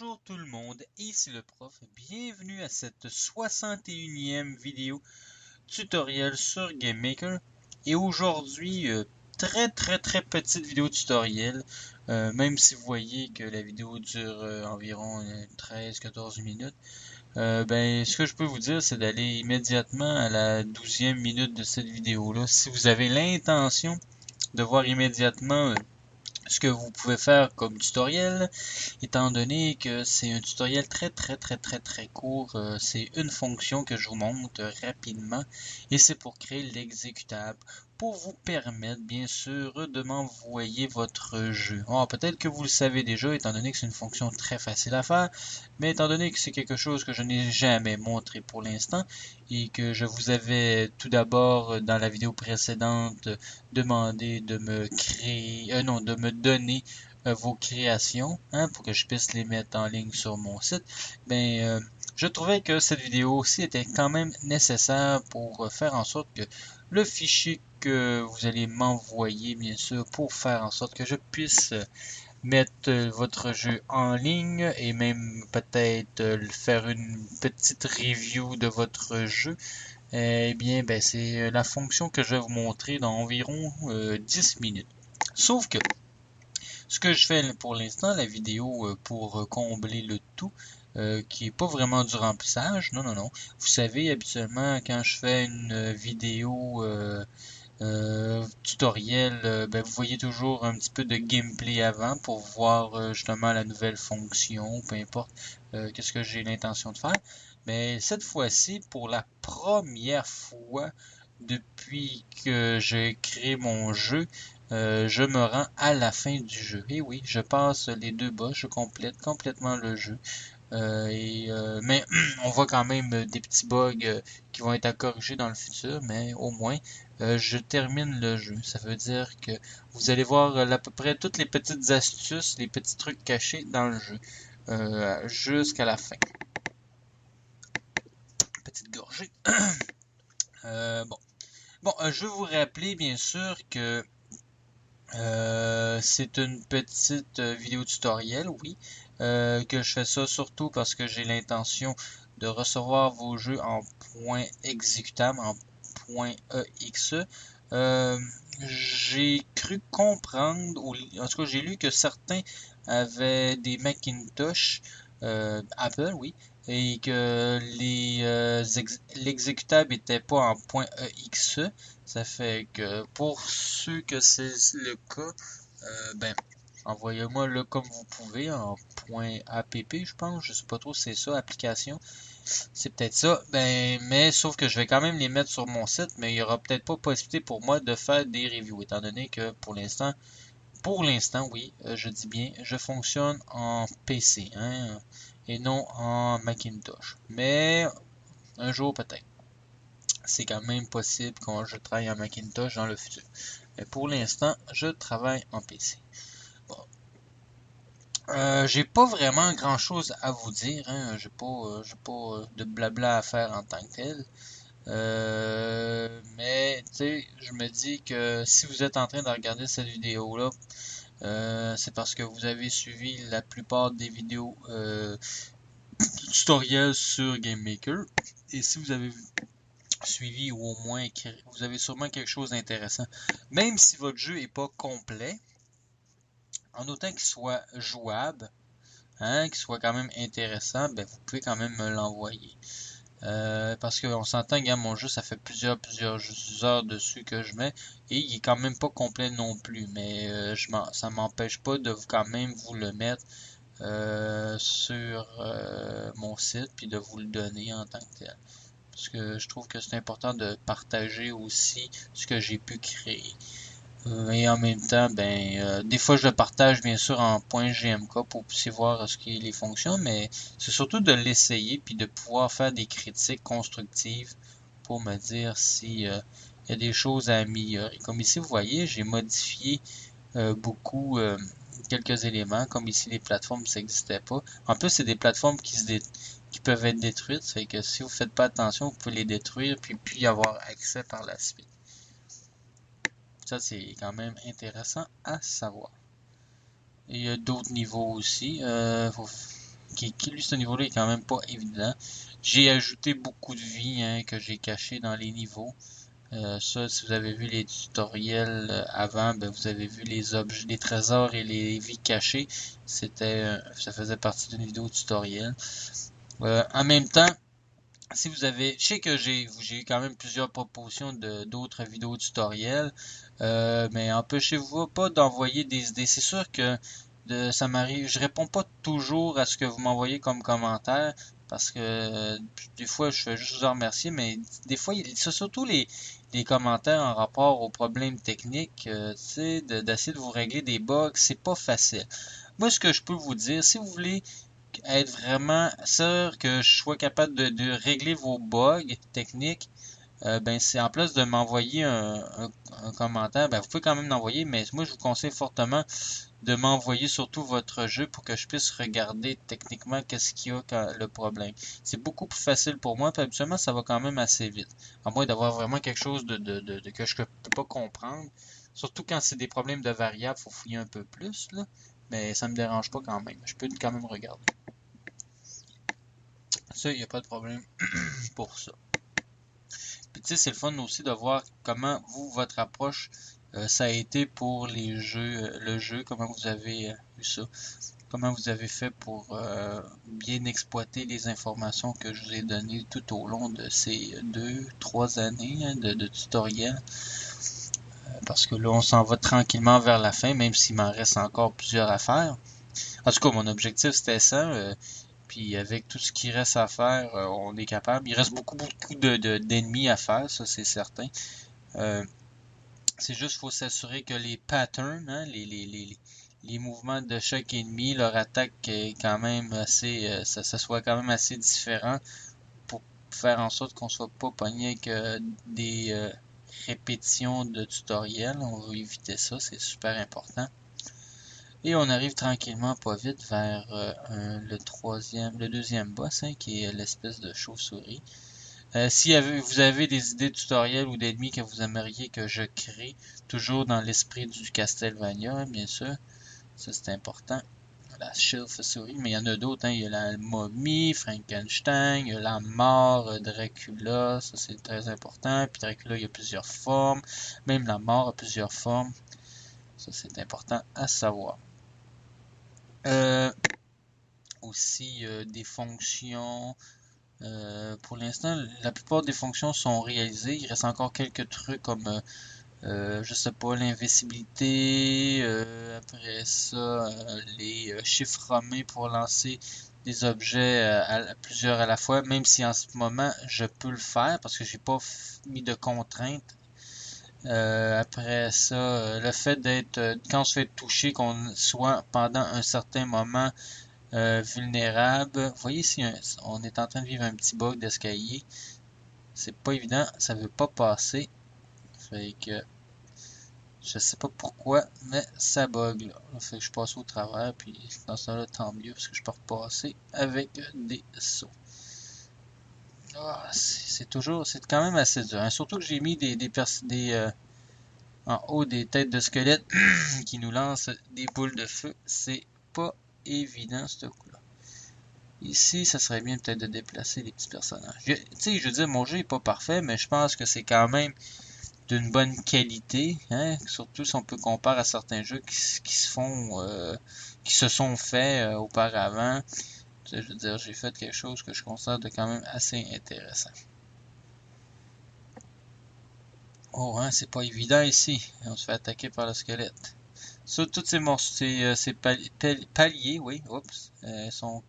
Bonjour tout le monde, ici le prof, bienvenue à cette 61e vidéo tutoriel sur GameMaker. Et aujourd'hui, très petite vidéo tutoriel, même si vous voyez que la vidéo dure environ 13-14 minutes. Ce que je peux vous dire, c'est d'aller immédiatement à la 12e minute de cette vidéo-là. Si vous avez l'intention de voir immédiatement ce que vous pouvez faire comme tutoriel, étant donné que c'est un tutoriel très court, c'est une fonction que je vous montre rapidement et c'est pour créer l'exécutable pour vous permettre bien sûr de m'envoyer votre jeu. Peut-être que vous le savez déjà étant donné que c'est une fonction très facile à faire, mais étant donné que c'est quelque chose que je n'ai jamais montré pour l'instant et que je vous avais tout d'abord dans la vidéo précédente demandé de me créer, non, de me donner vos créations pour que je puisse les mettre en ligne sur mon site, je trouvais que cette vidéo aussi était quand même nécessaire pour faire en sorte que le fichier que vous allez m'envoyer, bien sûr, pour faire en sorte que je puisse mettre votre jeu en ligne et même peut-être faire une petite review de votre jeu, c'est la fonction que je vais vous montrer dans environ 10 minutes. Sauf que ce que je fais pour l'instant, la vidéo pour combler le tout, qui est pas vraiment du remplissage, non. Vous savez, habituellement, quand je fais une vidéo tutoriel, vous voyez toujours un petit peu de gameplay avant pour voir justement la nouvelle fonction, peu importe qu'est-ce que j'ai l'intention de faire. Mais cette fois-ci, pour la première fois depuis que j'ai créé mon jeu, je me rends à la fin du jeu. Et oui, je passe les 2 boss, je complète complètement le jeu. Mais on voit quand même des petits bugs qui vont être à corriger dans le futur, mais au moins je termine le jeu. Ça veut dire que vous allez voir à peu près toutes les petites astuces, les petits trucs cachés dans le jeu jusqu'à la fin. Petite gorgée. Je vais vous rappeler bien sûr que c'est une petite vidéo tutoriel, oui, que je fais ça surtout parce que j'ai l'intention de recevoir vos jeux en point exécutable, en point .exe. J'ai cru comprendre, ou en tout cas j'ai lu que certains avaient des Macintosh, Apple, oui, et que l'exécutable n'était pas en point .exe. Ça fait que pour ceux que c'est le cas, envoyez-moi le comme vous pouvez en .app, je pense. Je sais pas trop si c'est ça, application. C'est peut-être ça. Mais sauf que je vais quand même les mettre sur mon site, mais il y aura peut-être pas possibilité pour moi de faire des reviews, étant donné que pour l'instant, oui, je dis bien, je fonctionne en PC, et non en Macintosh. Mais un jour peut-être. C'est quand même possible quand je travaille en Macintosh dans le futur. Mais pour l'instant, je travaille en PC. Bon. J'ai pas vraiment grand chose à vous dire, j'ai pas de blabla à faire en tant que tel. Mais tu sais, je me dis que si vous êtes en train de regarder cette vidéo-là, c'est parce que vous avez suivi la plupart des vidéos tutoriels sur GameMaker. Et si vous avez suivi ou au moins vous avez sûrement quelque chose d'intéressant. Même si votre jeu n'est pas complet, en autant qu'il soit jouable, qu'il soit quand même intéressant, vous pouvez quand même me l'envoyer. Parce qu'on s'entend, mon jeu, ça fait plusieurs heures dessus que je mets et il est quand même pas complet non plus. Mais ça m'empêche pas de quand même vous le mettre sur mon site puis de vous le donner en tant que tel. Parce que je trouve que c'est important de partager aussi ce que j'ai pu créer. Et en même temps, des fois je le partage bien sûr en .gmk pour que vous puissiez voir ce qui les fonctions, mais c'est surtout de l'essayer puis de pouvoir faire des critiques constructives pour me dire si il y a des choses à améliorer. Comme ici, vous voyez, j'ai modifié beaucoup quelques éléments, comme ici les plateformes, ça n'existait pas. En plus, c'est des plateformes qui peuvent être détruites, ça fait que si vous ne faites pas attention, vous pouvez les détruire puis y avoir accès par la suite. Ça, c'est quand même intéressant à savoir. Et il y a d'autres niveaux aussi. lui, ce niveau-là est quand même pas évident. J'ai ajouté beaucoup de vie hein, que j'ai caché dans les niveaux. Ça, si vous avez vu les tutoriels avant, ben, vous avez vu les objets, les trésors et les vies cachées. Ça faisait partie d'une vidéo tutoriel. En même temps, si vous avez, je sais que j'ai eu quand même plusieurs propositions d'autres vidéos tutoriels, mais empêchez-vous pas d'envoyer des idées. C'est sûr que ça m'arrive, je réponds pas toujours à ce que vous m'envoyez comme commentaire parce que des fois je fais juste vous remercier, mais des fois c'est surtout les commentaires en rapport aux problèmes techniques, tu sais, d'essayer de vous régler des bugs, c'est pas facile. Moi, ce que je peux vous dire, si vous voulez être vraiment sûr que je sois capable de régler vos bugs techniques, ben c'est en place de m'envoyer un commentaire, ben vous pouvez quand même l'envoyer, mais moi je vous conseille fortement de m'envoyer surtout votre jeu pour que je puisse regarder techniquement qu'est-ce qu'il y a le problème. C'est beaucoup plus facile pour moi, puis habituellement ça va quand même assez vite. À moins d'avoir vraiment quelque chose que je peux pas comprendre. Surtout quand c'est des problèmes de variables, faut fouiller un peu plus, là. Mais ça me dérange pas quand même. Je peux quand même regarder. Ça, il n'y a pas de problème pour ça. Puis tu sais, c'est le fun aussi de voir comment vous, votre approche, ça a été pour les jeux, le jeu, comment vous avez eu ça, comment vous avez fait pour bien exploiter les informations que je vous ai données tout au long de ces 2-3 années hein, de tutoriel. Parce que là, on s'en va tranquillement vers la fin, même s'il m'en reste encore plusieurs à faire. En tout cas, mon objectif, c'était ça. Puis avec tout ce qui reste à faire, on est capable. Il reste beaucoup d'ennemis à faire, ça c'est certain. Euh, c'est juste qu'il faut s'assurer que les patterns, hein, les mouvements de chaque ennemi, leur attaque est quand même assez, ça soit quand même assez différent pour faire en sorte qu'on soit pas pogné avec des répétitions de tutoriels. On va éviter ça, c'est super important. Et on arrive tranquillement, pas vite, vers le deuxième boss, hein, qui est l'espèce de chauve-souris. Si vous avez des idées de tutoriels ou d'ennemis que vous aimeriez que je crée, toujours dans l'esprit du Castlevania, hein, bien sûr, ça c'est important. La chauve-souris, mais il y en a d'autres, hein. Il y a la momie, Frankenstein, il y a la mort, Dracula, ça c'est très important. Puis Dracula, il y a plusieurs formes, même la mort a plusieurs formes. Ça c'est important à savoir. Euh, aussi des fonctions. Pour l'instant, la plupart des fonctions sont réalisées. Il reste encore quelques trucs comme, je sais pas, l'invisibilité. Après ça, les chiffres romains pour lancer des objets plusieurs à la fois. Même si en ce moment, je peux le faire parce que j'ai pas mis de contraintes. Après ça, le fait d'être, quand on se fait toucher, qu'on soit pendant un certain moment vulnérable. Vous voyez ici, on est en train de vivre un petit bug d'escalier. C'est pas évident, ça veut pas passer. Fait que je sais pas pourquoi, mais ça bug là. Fait que je passe au travers, puis dans ce là tant mieux, parce que je peux repasser avec des sauts. C'est quand même assez dur. Hein. Surtout que j'ai mis en haut des têtes de squelettes qui nous lancent des boules de feu. C'est pas évident ce coup-là. Ici, ça serait bien peut-être de déplacer les petits personnages. Tu sais, je veux dire, mon jeu est pas parfait, mais je pense que c'est quand même d'une bonne qualité, hein? Surtout si on peut comparer à certains jeux qui se sont faits auparavant. Tu sais, je veux dire, j'ai fait quelque chose que je considère de quand même assez intéressant. Oh, hein, c'est pas évident ici. On se fait attaquer par le squelette. Sur tous ces paliers, oui, oups, sont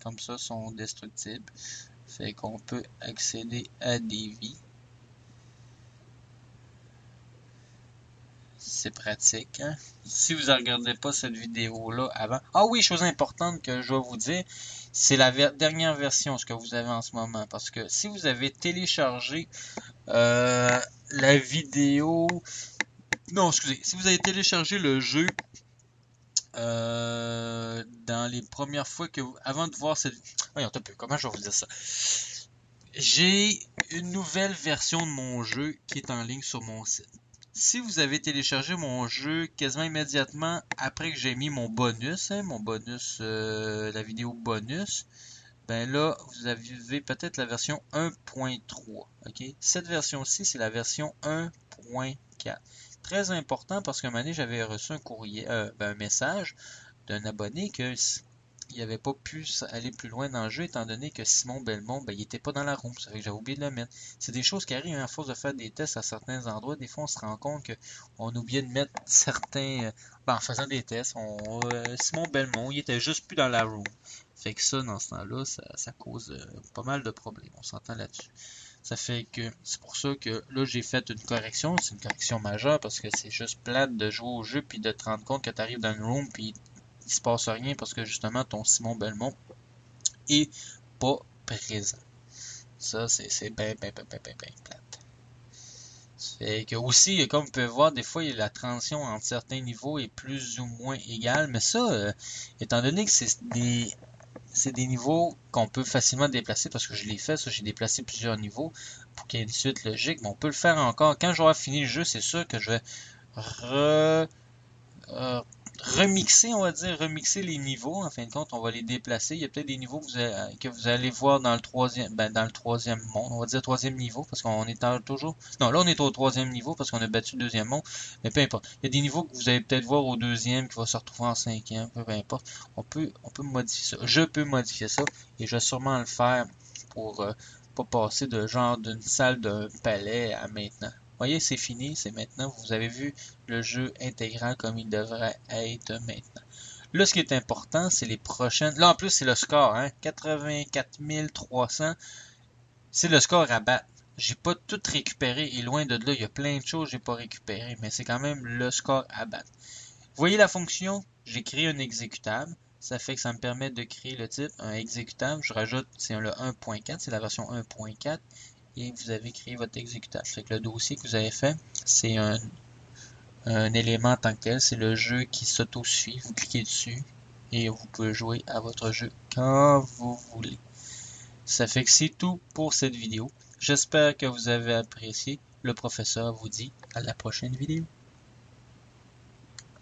comme ça, sont destructibles. Fait qu'on peut accéder à des vies. C'est pratique. Hein? Si vous ne regardez pas cette vidéo-là avant... Ah oui, chose importante que je vais vous dire, c'est la dernière version, ce que vous avez en ce moment. Parce que si vous avez téléchargé la vidéo... Non, excusez. Si vous avez téléchargé le jeu dans les premières fois que vous... Avant de voir cette... Voyons, un peu, comment je vais vous dire ça? J'ai une nouvelle version de mon jeu qui est en ligne sur mon site. Si vous avez téléchargé mon jeu quasiment immédiatement après que j'ai mis mon bonus, la vidéo bonus, ben là, vous avez peut-être la version 1.3. OK? Cette version-ci, c'est la version 1.4. Très important parce qu'à un moment donné, j'avais reçu un courrier, un message d'un abonné que il n'avait pas pu aller plus loin dans le jeu étant donné que Simon Belmont, ben, il était pas dans la room. Ça fait que j'avais oublié de le mettre. C'est des choses qui arrivent à force de faire des tests à certains endroits. Des fois, on se rend compte qu'on oubliait de mettre certains. En faisant des tests, Simon Belmont, il était juste plus dans la room. Fait que ça, dans ce temps-là, ça cause pas mal de problèmes. On s'entend là-dessus. Ça fait que c'est pour ça que là j'ai fait une correction, c'est une correction majeure parce que c'est juste plate de jouer au jeu puis de te rendre compte que tu arrives dans une room puis il se passe rien parce que justement ton Simon Belmont est pas présent. Ça c'est bien plate. Fait que aussi, comme vous pouvez voir, des fois la transition entre certains niveaux est plus ou moins égale, mais ça, étant donné que c'est des niveaux qu'on peut facilement déplacer parce que je l'ai fait, ça j'ai déplacé plusieurs niveaux pour qu'il y ait une suite logique, mais on peut le faire encore. Quand j'aurai fini le jeu, c'est sûr que je vais remixer, on va dire, remixer les niveaux. En fin de compte, on va les déplacer. Il y a peut-être des niveaux que vous allez voir dans le troisième monde, on va dire troisième niveau, parce qu'on est toujours. Non, là on est au troisième niveau parce qu'on a battu le deuxième monde, mais peu importe. Il y a des niveaux que vous allez peut-être voir au deuxième qui va se retrouver en cinquième, peu importe. On peut modifier ça. Je peux modifier ça et je vais sûrement le faire pour pas passer de genre d'une salle d'un palais à maintenant. Voyez, c'est fini, c'est maintenant. Vous avez vu le jeu intégral comme il devrait être maintenant. Là, ce qui est important, c'est les prochaines. Là, en plus, c'est le score, hein? 84 300. C'est le score à battre. J'ai pas tout récupéré et loin de là, il y a plein de choses que j'ai pas récupérées, mais c'est quand même le score à battre. Vous voyez la fonction? J'ai créé un exécutable. Ça fait que ça me permet de créer le type, un exécutable. Je rajoute, c'est le 1.4, c'est la version 1.4. Et vous avez créé votre exécutable. Ça fait que le dossier que vous avez fait, c'est un élément en tant que tel. C'est le jeu qui s'auto-suit. Vous cliquez dessus et vous pouvez jouer à votre jeu quand vous voulez. Ça fait que c'est tout pour cette vidéo. J'espère que vous avez apprécié. Le professeur vous dit à la prochaine vidéo.